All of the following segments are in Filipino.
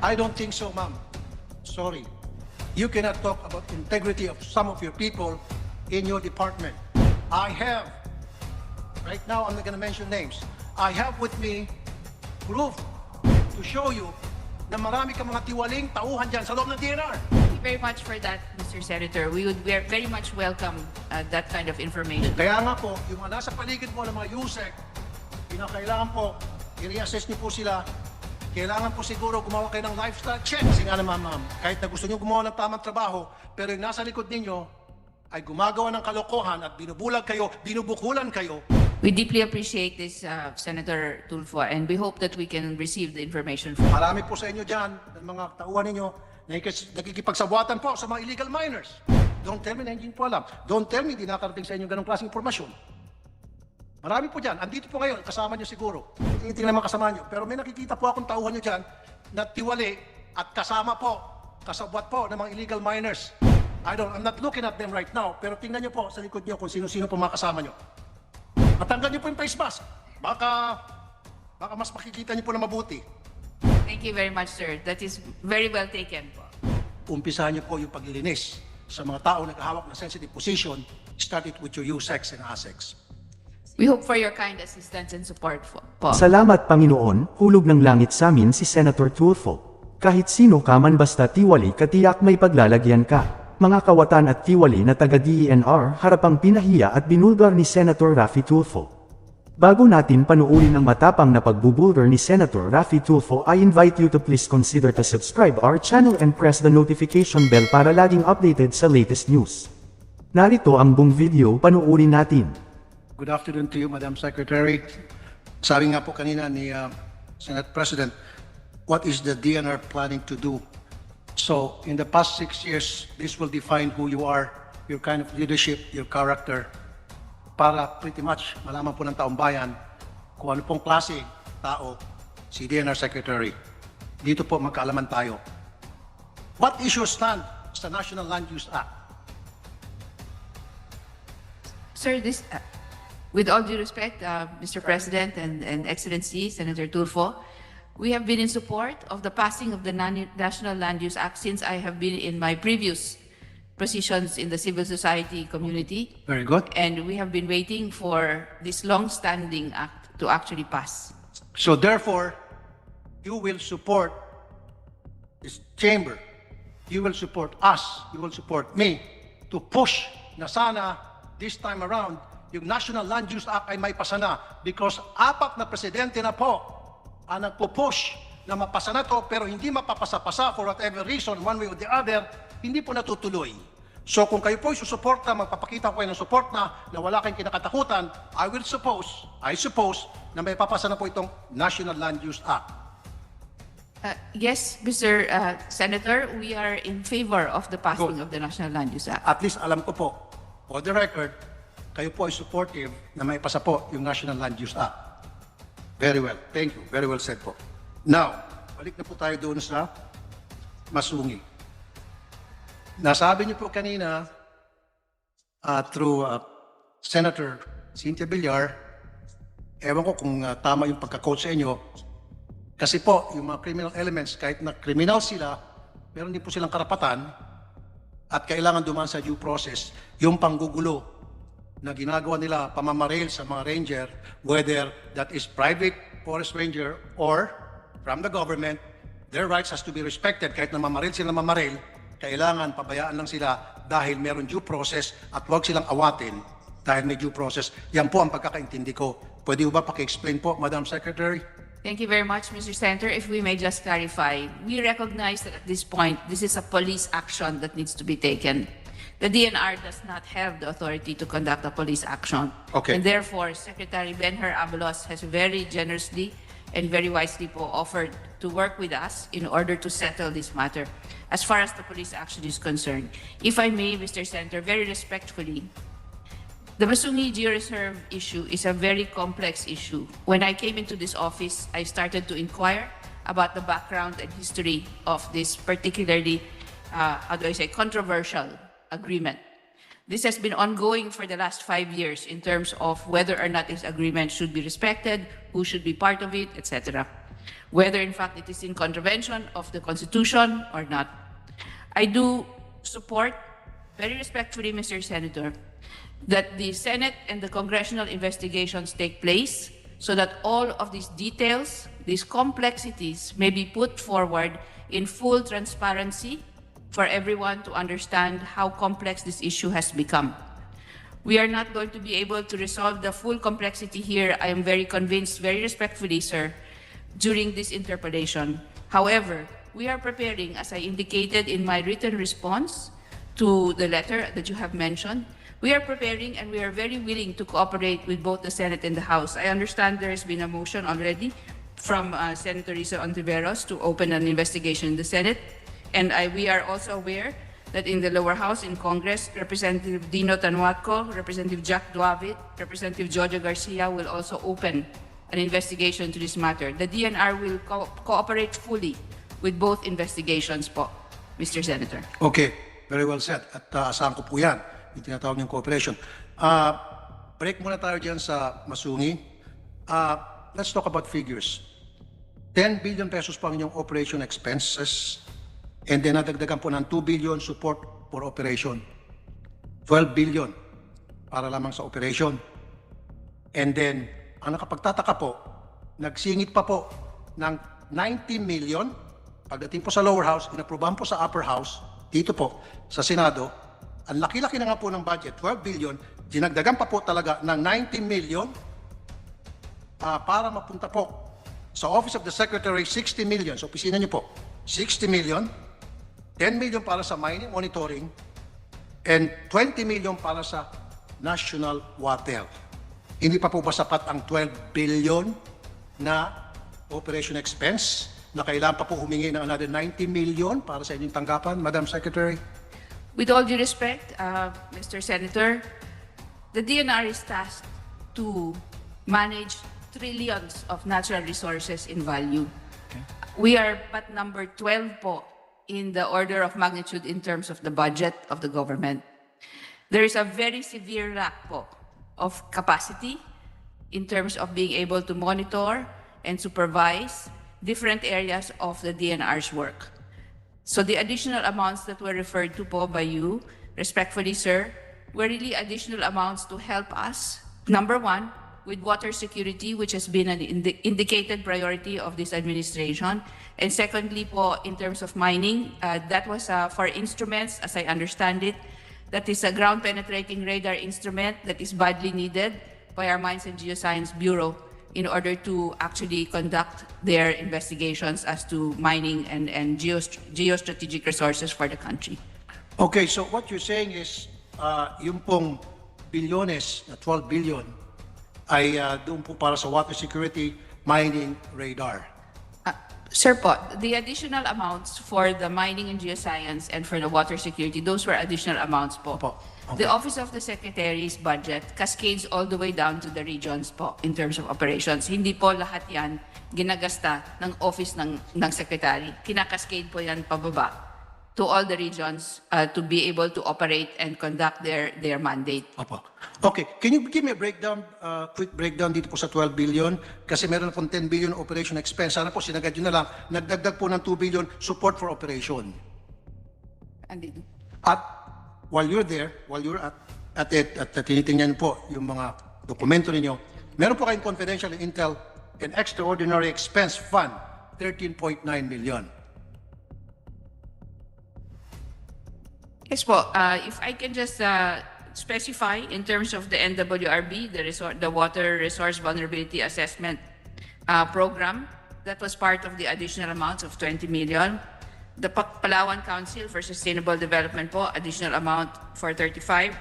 I don't think so, ma'am. Sorry. You cannot talk about integrity of some of your people in your department. I have, right now I'm not going to mention names, I have with me proof to show you na marami ka mga tiwaling tauhan dyan sa loob ng DNR. Thank you very much for that, Mr. Senator. We would very much welcome that kind of information. Kaya nga po, yung mga nasa paligid mo ng mga USEC, pinakailangan po, i-reassess niyo po sila. Kailangan po siguro gumawa kayo ng lifestyle check. Kasi nga naman, ma'am, kahit na gusto niyo gumawa ng tamang trabaho, pero yung nasa likod ninyo ay gumagawa ng kalokohan at binubulag kayo, binubukulan kayo. We deeply appreciate this, Senator TULF0, and we hope that we can receive the information from Marami po sa inyo dyan, ng mga tauhan ninyo, nakikipagsabuatan po sa mga illegal miners. Don't tell me na hindi po alam. Don't tell me hindi nakarating sa inyo ganong klaseng informasyon. Marami po dyan. Andito po ngayon, kasama nyo siguro. Hindi naman kasama nyo. Pero may nakikita po akong tauhan nyo dyan na tiwali at kasama po, kasabwat po ng mga illegal miners. I'm not looking at them right now, pero tingnan nyo po sa likod nyo kung sino-sino po mga kasama nyo. Matanggal nyo po yung face mask. Baka mas makikita nyo po na mabuti. Thank you very much, sir. That is very well taken po. Umpisahan nyo po yung paglilinis sa mga tao na naghahawak ng sensitive position. Start it with your USECs and ASECs. We hope for your kind assistance and support po. Salamat Panginoon, hulog ng langit sa amin si Senator TlWALING. Kahit sino ka man basta tiwali ka tiyak may paglalagyan ka. Mga kawatan at tiwali na taga DENR harapang pinahiya at binulgar ni Senator RAFFY TlWALING. Bago natin panuurin ang matapang na pagbubulgar ni Senator RAFFY TlWALING, I invite you to please consider to subscribe our channel and press the notification bell para laging updated sa latest news. Narito ang buong video, panuurin natin. Good afternoon to you, Madam Secretary. Sabi nga po kanina ni Senate President, what is the DNR planning to do? So, in the past 6 years, this will define who you are, your kind of leadership, your character, para pretty much malaman po ng taong bayan kung ano pong klase tao si DNR Secretary. Dito po magkaalaman tayo. What issues stand sa National Land Use Act? Sir, with all due respect, Mr. President and Excellency, Senator TlWALING, we have been in support of the passing of the National Land Use Act since I have been in my previous positions in the civil society community. Very good. And we have been waiting for this long-standing act to actually pass. So therefore, you will support this chamber, you will support us, you will support me to push na sana this time around yung National Land Use Act ay may pasa na because apat na presidente na po ang nagpo-push na mapasa na to pero hindi mapapasa-pasa for whatever reason, one way or the other, hindi po natutuloy. So kung kayo po ay susuporta, magpapakita ko kayo ng support na wala kayong kinakatakutan, I suppose na may papasa na po itong National Land Use Act. Yes, Mr. Senator, we are in favor of the passing of the National Land Use Act. At least alam ko po, for the record, kayo po ay supportive na may pasa po yung National Land Use Act. Very well. Thank you. Very well said po. Now, balik na po tayo doon sa Masungi. Nasabi niyo po kanina through Senator Cynthia Villar, ewan ko kung tama yung pagka-quote sa inyo, kasi po, yung mga criminal elements, kahit na criminal sila, meron din po silang karapatan at kailangan dumaan sa due process, yung panggugulo na ginagawa nila pamamaril sa mga ranger, whether that is private forest ranger or from the government, their rights has to be respected. Kahit na mamaril sila mamaril, kailangan pabayaan lang sila dahil meron due process at huwag silang awatin dahil may due process. Yan po ang pagkakaintindi ko. Pwede ba paki-explain po, Madam Secretary? Thank you very much, Mr. Senator. If we may just clarify, we recognize that at this point, this is a police action that needs to be taken. The DNR does not have the authority to conduct a police action. Okay. And therefore, Secretary Ben-Hur-Abalos has very generously and very wisely offered to work with us in order to settle this matter as far as the police action is concerned. If I may, Mr. Senator, very respectfully, the Masungi Georeserve issue is a very complex issue. When I came into this office, I started to inquire about the background and history of this particularly, controversial agreement. This has been ongoing for the last 5 years in terms of whether or not this agreement should be respected, who should be part of it, etc. whether in fact it is in contravention of the Constitution or not. I do support, very respectfully, Mr. Senator, that the Senate and the congressional investigations take place so that all of these details, these complexities may be put forward in full transparency for everyone to understand how complex this issue has become. We are not going to be able to resolve the full complexity here, I am very convinced, very respectfully, sir, during this interpellation. However, we are preparing, as I indicated in my written response to the letter that you have mentioned, we are preparing and we are very willing to cooperate with both the Senate and the House. I understand there has been a motion already from Senator Risa Ontiveros to open an investigation in the Senate. And we are also aware that in the lower house in Congress, Representative Dino Tanuatco, Representative Jack Duavit, Representative Jojo Garcia will also open an investigation to this matter. The DNR will cooperate fully with both investigations po, Mr. Senator. Okay, very well said. At asahan ko po yan, yung tinatawag niyong cooperation. Break muna tayo dyan sa Masungi. Let's talk about figures. 10 billion pesos pa ang inyong operation expenses. And then nadagdagan po ng 2 billion support for operation. 12 billion para lamang sa operation. And then, ang nakapagtataka po, nagsingit pa po ng 90 million. Pagdating po sa lower house, inaprubahan po sa upper house, dito po sa Senado, ang laki-laki na nga po ng budget, 12 billion, dinagdagan pa po talaga ng 90 million para mapunta po sa Office of the Secretary, 60 million. Sa opisina niyo po, 60 million. 10 million para sa mining monitoring, and 20 million para sa national water. Hindi pa po ba sapat ang 12 billion na operation expense na kailangan pa po humingi ng another 90 million para sa inyong tanggapan, Madam Secretary? With all due respect, Mr. Senator, the DNR is tasked to manage trillions of natural resources in value. Okay. We are but number 12 po in the order of magnitude in terms of the budget of the government. There is a very severe lack po of capacity in terms of being able to monitor and supervise different areas of the DNR's work. So the additional amounts that were referred to po by you, respectfully, sir, were really additional amounts to help us, number one, with water security, which has been an indicated priority of this administration. And secondly po, in terms of mining, that was for instruments, as I understand it, that is a ground penetrating radar instrument that is badly needed by our Mines and Geoscience Bureau in order to actually conduct their investigations as to mining and geostrategic resources for the country. Okay, so what you're saying is, yung pong bilyones, 12 billion, ay doon po para sa water security, mining, radar. Sir po, the additional amounts for the mining and geoscience and for the water security, those were additional amounts po. Okay. The Office of the Secretary's budget cascades all the way down to the regions po in terms of operations. Hindi po lahat yan ginagasta ng Office ng Secretary. Kinakascade po yan pababa to all the regions to be able to operate and conduct their mandate. Opo. Okay, can you give me a breakdown, quick breakdown dito po sa 12 billion? Kasi meron na pong 10 billion operation expense. Sana po sinagad yun na lang. Nagdagdag po ng 2 billion support for operation. Andito. At while you're there, while you're at it, at tinitingnan po yung mga dokumento ninyo, meron po kayong confidential intel and extraordinary expense fund, 13.9 million. Yes po, if I can just specify in terms of the NWRB, the Water Resource Vulnerability Assessment Program, that was part of the additional amounts of 20 million. The Palawan Council for Sustainable Development po, additional amount for 35.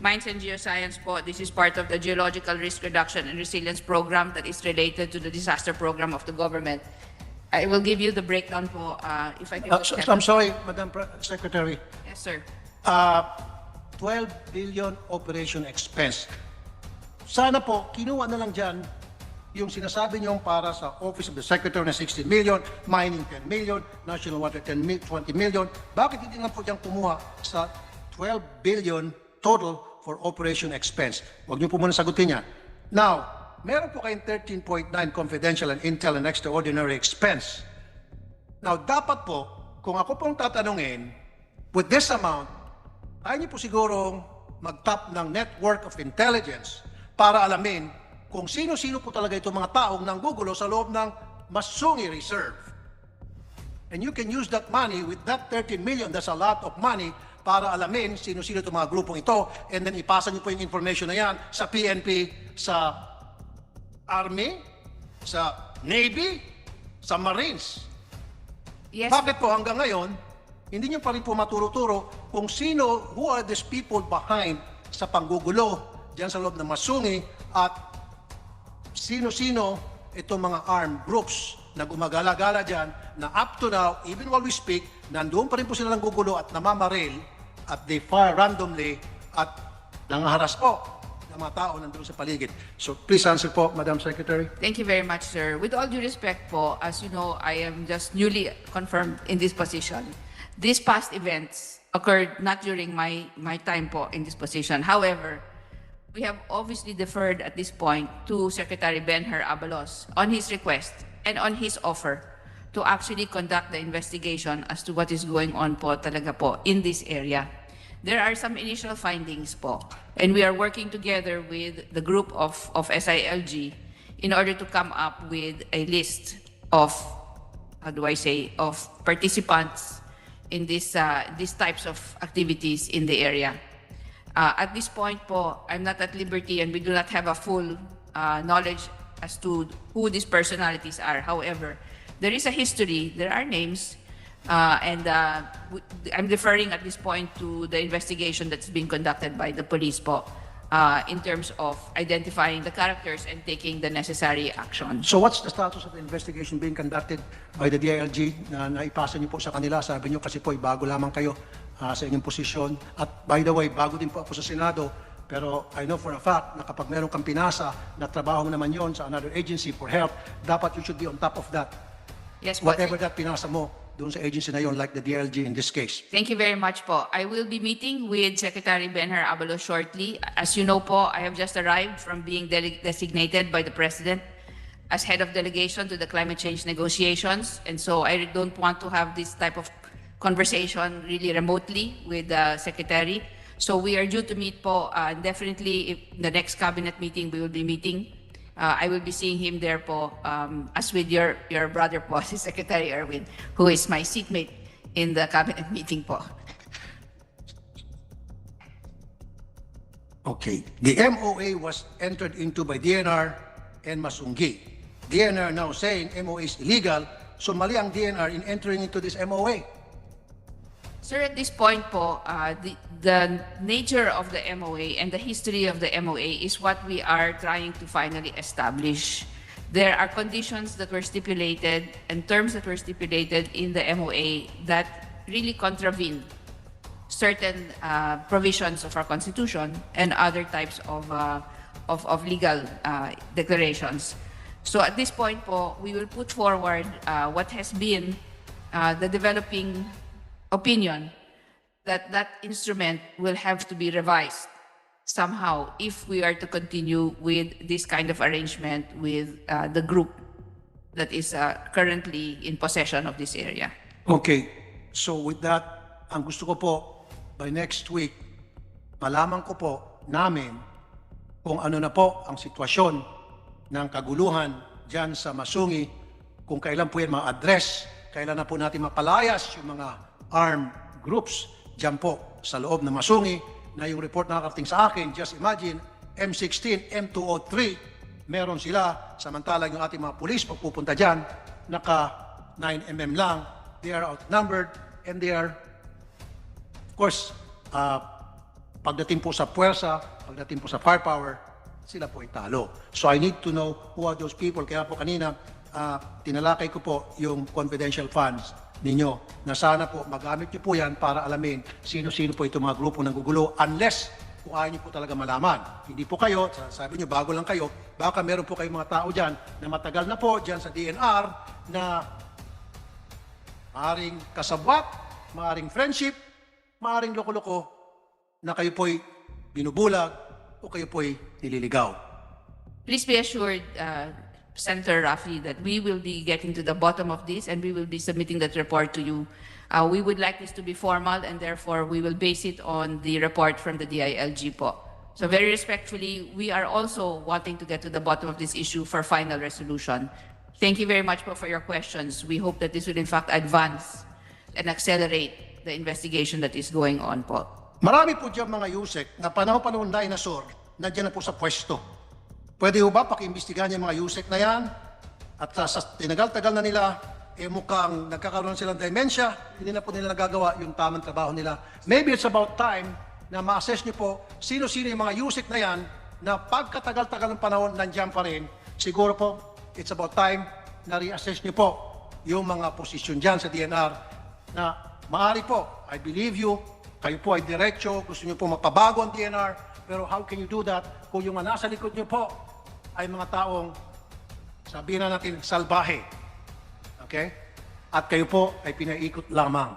Mines and Geoscience po, this is part of the Geological Risk Reduction and Resilience Program that is related to the disaster program of the government. I will give you the breakdown po, if I can. I'm sorry, Madam Secretary. Yes, sir. 12 billion operation expense. Sana po, kinuha na lang dyan yung sinasabi niyong para sa Office of the Secretary na 16 million, mining 10 million, national water 20 million. Bakit hindi lang po dyan kumuha sa 12 billion total for operation expense? Huwag niyo po muna sagutin yan. Now, meron po kayong 13.9 confidential and intel and extraordinary expense. Now, dapat po, kung ako pong tatanungin, with this amount, ayaw niyo po sigurong mag-tap ng network of intelligence para alamin kung sino-sino po talaga itong mga taong nanggugulo sa loob ng Masungi Reserve. And you can use that money, with that 13 million, that's a lot of money, para alamin sino-sino itong mga grupong ito, and then ipasa niyo po yung information na yan sa PNP, sa Army, sa Navy, sa Marines. Yes. Bakit po hanggang ngayon, hindi niyo pa rin po maturo-turo kung sino, who are these people behind sa panggugulo diyan sa loob ng Masungi, at sino-sino itong mga armed groups na gumagala-gala dyan, na up to now, even while we speak, nandoon pa rin po sila gugulo at namamaril, at they fire randomly, at nangaharas po ng mga tao nandoon sa paligid. So please answer po, Madam Secretary. Thank you very much, sir. With all due respect po, as you know, I am just newly confirmed in this position. These past events occurred not during my time po in this position. However, we have obviously deferred at this point to Secretary DENR Abalos on his request and on his offer to actually conduct the investigation as to what is going on po talaga po in this area. There are some initial findings po, and we are working together with the group of SILG in order to come up with a list of, how do I say, of participants in these types of activities in the area. At this point po, I'm not at liberty, and we do not have a full knowledge as to who these personalities are. However, there is a history, there are names, and I'm deferring at this point to the investigation that's being conducted by the police po, in terms of identifying the characters and taking the necessary action. So what's the status of the investigation being conducted by the DILG na naipasa niyo po sa kanila? Sabi niyo kasi po, bago lamang kayo sa inyong posisyon. At by the way, bago din po ako sa Senado, pero I know for a fact na kapag meron kang pinasa na trabaho mo naman yon sa another agency for help, dapat you should be on top of that. Yes, po. Whatever that pinasa mo doon sa agency na yon, like the DLG in this case. Thank you very much po. I will be meeting with Secretary DENR Abalos shortly. As you know po, I have just arrived from being designated by the President as head of delegation to the climate change negotiations, and so I don't want to have this type of conversation really remotely with the Secretary. So we are due to meet po, definitely if the next cabinet meeting we will be meeting. I will be seeing him there po, as with your brother po, si Secretary Erwin, who is my seatmate in the cabinet meeting po. Okay. The MOA was entered into by DNR and Masungi. DNR now saying MOA is illegal, so mali ang DNR in entering into this MOA. Sir, at this point po, the nature of the MOA and the history of the MOA is what we are trying to finally establish. There are conditions that were stipulated and terms that were stipulated in the MOA that really contravene certain provisions of our Constitution and other types of legal declarations. So at this point po, we will put forward what has been the developing opinion that that instrument will have to be revised somehow if we are to continue with this kind of arrangement with the group that is currently in possession of this area. Okay. So with that, ang gusto ko po, by next week, malaman ko po namin kung ano na po ang sitwasyon ng kaguluhan dyan sa Masungi, kung kailan po yan ma-address, kailan na po natin mapalayas yung mga armed groups dyan po sa loob ng Masungi, na yung report nakakarating sa akin, just imagine, M16, M203, meron sila, samantalang yung ating mga pulis, pagpupunta dyan, naka 9mm lang, they are outnumbered, and they are, of course, pagdating po sa puwersa, pagdating po sa firepower, sila po ay talo. So I need to know who are those people. Kaya po kanina, tinalakay ko po yung confidential funds ninyo, na sana po magamit nyo po yan para alamin sino-sino po itong mga grupo ng gugulo, unless kung ayaw nyo po talaga malaman. Hindi po kayo, sabi nyo bago lang kayo, baka meron po kayong mga tao dyan na matagal na po dyan sa DNR na maaring kasabwat, maaring friendship, maaring loko-loko, na kayo po'y binubulag o kayo po'y nililigaw. Please be assured, Senator Raffy, that we will be getting to the bottom of this and we will be submitting that report to you. We would like this to be formal and therefore we will base it on the report from the DILG po. So very respectfully, we are also wanting to get to the bottom of this issue for final resolution. Thank you very much po for your questions. We hope that this will in fact advance and accelerate the investigation that is going on po. Marami po dyan mga Yusek na panahon dinosaur, nandiyan na po sa pwesto. Pwede ho ba pakiimbestigahan yung mga Yusek na yan? At sa tinagal-tagal na nila, mukhang nagkakaroon silang dementia, hindi na po nila nagagawa yung tamang trabaho nila. Maybe it's about time na ma-assess nyo po sino-sino yung mga Yusek na yan na pagkatagal-tagal ng panahon nandiyan pa rin. Siguro po, it's about time na re-assess nyo po yung mga posisyon dyan sa DNR na maaari po, I believe you, kayo po ay diretso, gusto nyo po mapabago ang DNR, pero how can you do that kung yung nasa likod nyo po ay mga taong, sabihin na natin, salbahe. Okay? At kayo po ay pinaikot lamang.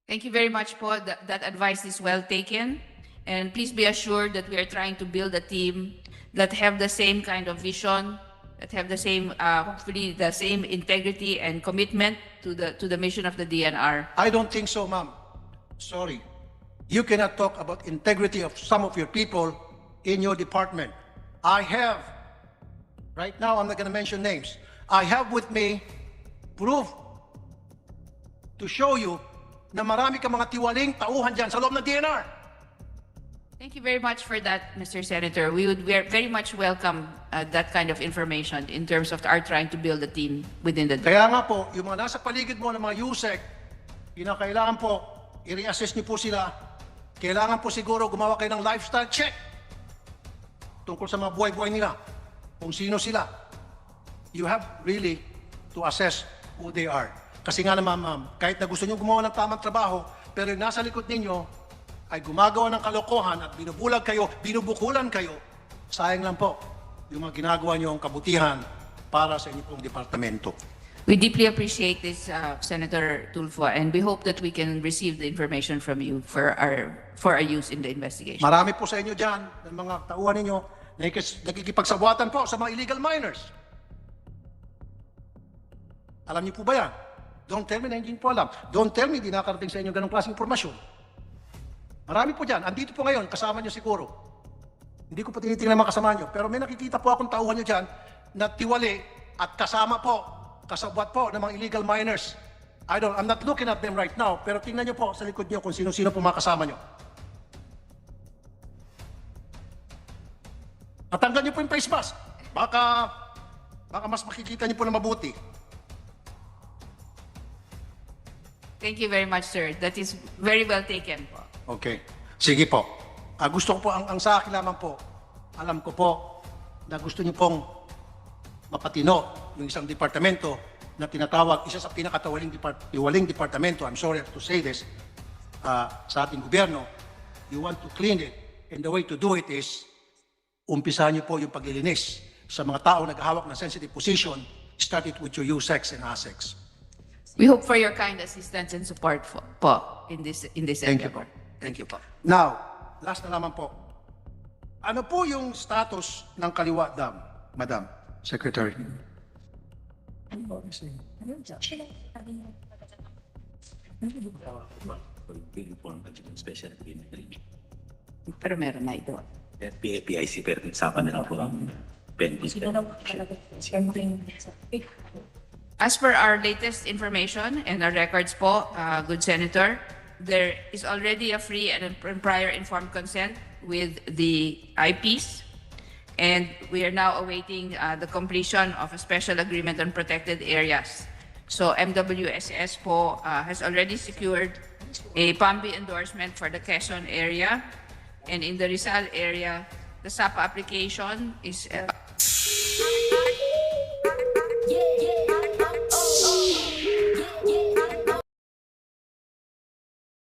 Thank you very much po. That advice is well taken. And please be assured that we are trying to build a team that have the same kind of vision, that have the same, hopefully the same integrity and commitment to the mission of the DNR. I don't think so, ma'am. Sorry. You cannot talk about integrity of some of your people in your department. I have, right now I'm not going to mention names, I have with me proof to show you na marami ka mga tiwaling tauhan dyan sa loob ng DNR. Thank you very much for that, Mr. Senator. We would very much welcome that kind of information in terms of our trying to build a team within the DNR. Kaya nga po, yung mga nasa paligid mo ng mga Yusek, kinakailangan po, i-reassess niyo po sila. Kailangan po siguro gumawa kayo ng lifestyle check tungkol sa mga buhay-buhay nila, kung sino sila. You have really to assess who they are. Kasi nga naman, ma'am, kahit na gusto nyo gumawa ng tamang trabaho, pero yung nasa likod ninyo ay gumagawa ng kalokohan at binubulag kayo, binubukulan kayo, sayang lang po yung mga ginagawa nyo ang kabutihan para sa inyong departamento. We deeply appreciate this, Senator Tulfo, and we hope that we can receive the information from you for our use in the investigation. Marami po sa inyo dyan, ng mga tauhan ninyo, nagkikipagsabwatan po sa mga illegal miners. Alam niyo po ba yan? Don't tell me na hindi po alam. Don't tell me di nakarating sa inyo ganong klaseng informasyon. Marami po dyan. Andito po ngayon, kasama nyo siguro. Hindi ko pa tinitingnan mga kasama nyo. Pero may nakikita po akong tauhan nyo dyan na tiwali at kasama po, kasabwat po ng mga illegal miners. I'm not looking at them right now, pero tingnan nyo po sa likod nyo kung sino-sino po mga kasama nyo. Natanggal nyo po yung face mask. Baka mas makikita nyo po na mabuti. Thank you very much, sir. That is very well taken po. Okay. Sige po. Gusto ko po, ang sa akin lamang po, alam ko po na gusto nyo pong mapatino yung isang departamento na tinatawag, isa sa pinakatiwaling departamento, I'm sorry to say this, sa ating gobyerno. You want to clean it, and the way to do it is, umpisahan nyo po yung paglilinis sa mga tao naghahawak ng sensitive position, start it with your USEX and ASEX. We hope for your kind assistance and support po in this Thank you endeavor. po. Thank you po. Now, last na naman po. Ano po yung status ng Kaliwa Dam, Madam Secretary? Pero meron na ito. PIC pero usapan na lang po ang pending. As per our latest information and our records po, good Senator, there is already a free and prior informed consent with the IPs, and we are now awaiting the completion of a special agreement on protected areas. So MWSS po has already secured a PAMBI endorsement for the Quezon area, and in the Rizal area, the SAPA application is